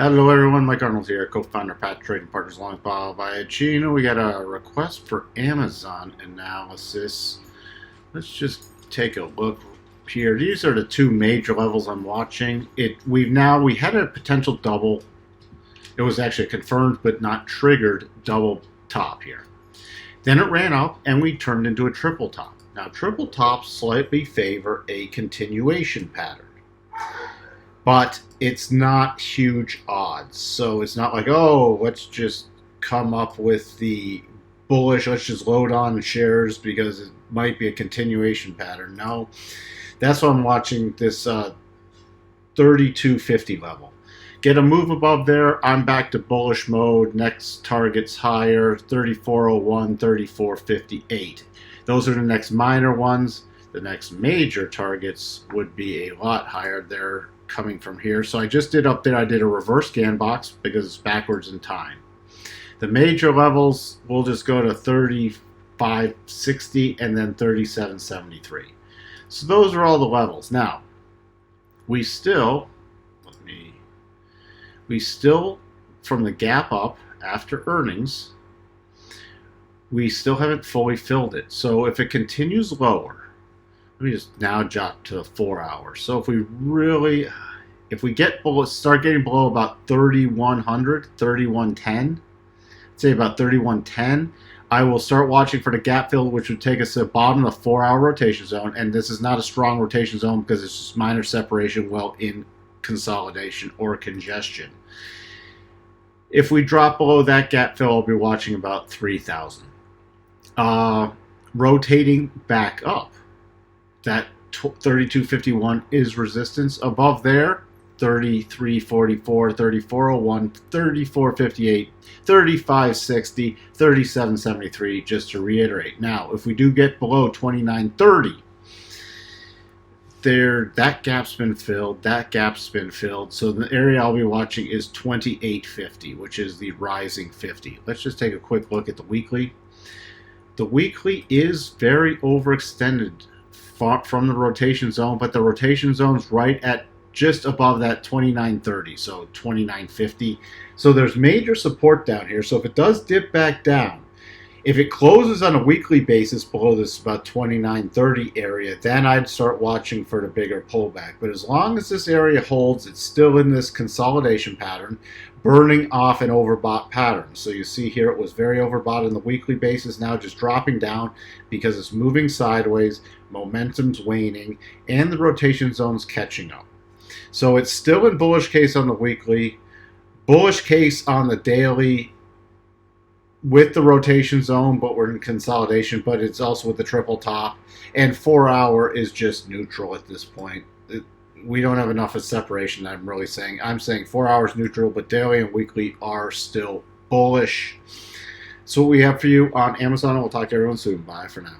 Hello everyone, Mike Arnold here, co-founder, Pat Trading Partners, Long by Chino. We got a request for Amazon analysis. Let's just take a look here. These are the two major levels I'm watching. We had a potential double. It was actually a confirmed but not triggered double top here. Then it ran up and we turned into a triple top. Now triple tops slightly favor a continuation pattern, but it's not huge odds. So it's not like, oh, let's just come up with the bullish, let's just load on shares because it might be a continuation pattern. No, that's why I'm watching this 3250 level. Get a move above there, I'm back to bullish mode. Next target's higher, 3401, 3458. Those are the next minor ones. The next major targets would be a lot higher. They're coming from here. So I just did up there, I did a reverse scan box because it's backwards in time. The major levels, we'll just go to 3560 and then 3773. So those are all the levels. Now, we still, from the gap up after earnings, we still haven't fully filled it. So if it continues lower, let me just now jump to 4 hours. So if we get below, start getting below about 3100, 3110, say about 3110, I will start watching for the gap fill, which would take us to the bottom of the 4 hour rotation zone. And this is not a strong rotation zone because it's just minor separation well in consolidation or congestion. If we drop below that gap fill, I'll be watching about 3000. Rotating back up. That 3251 is resistance. Above there, 3344, 3401, 3458, 3560, 3773, just to reiterate. Now, if we do get below 2930, that gap's been filled, so the area I'll be watching is 2850, which is the rising 50. Let's just take a quick look at the weekly. The weekly is very overextended from the rotation zone, but the rotation zone's right at just above that 2930, so 2950. So there's major support down here. So if it does dip back down, if it closes on a weekly basis below this about 2930 area, then I'd start watching for the bigger pullback. But as long as this area holds, it's still in this consolidation pattern, burning off an overbought pattern. So you see here it was very overbought on the weekly basis, now just dropping down because it's moving sideways, momentum's waning, and the rotation zone's catching up. So it's still in bullish case on the weekly, bullish case on the daily, with the rotation zone, but we're in consolidation, but it's also with the triple top, and 4 hour is just neutral at this point. We don't have enough of separation. I'm saying 4 hours neutral, but daily and weekly are still bullish. So what we have for you on Amazon, and we'll talk to everyone soon. Bye for now.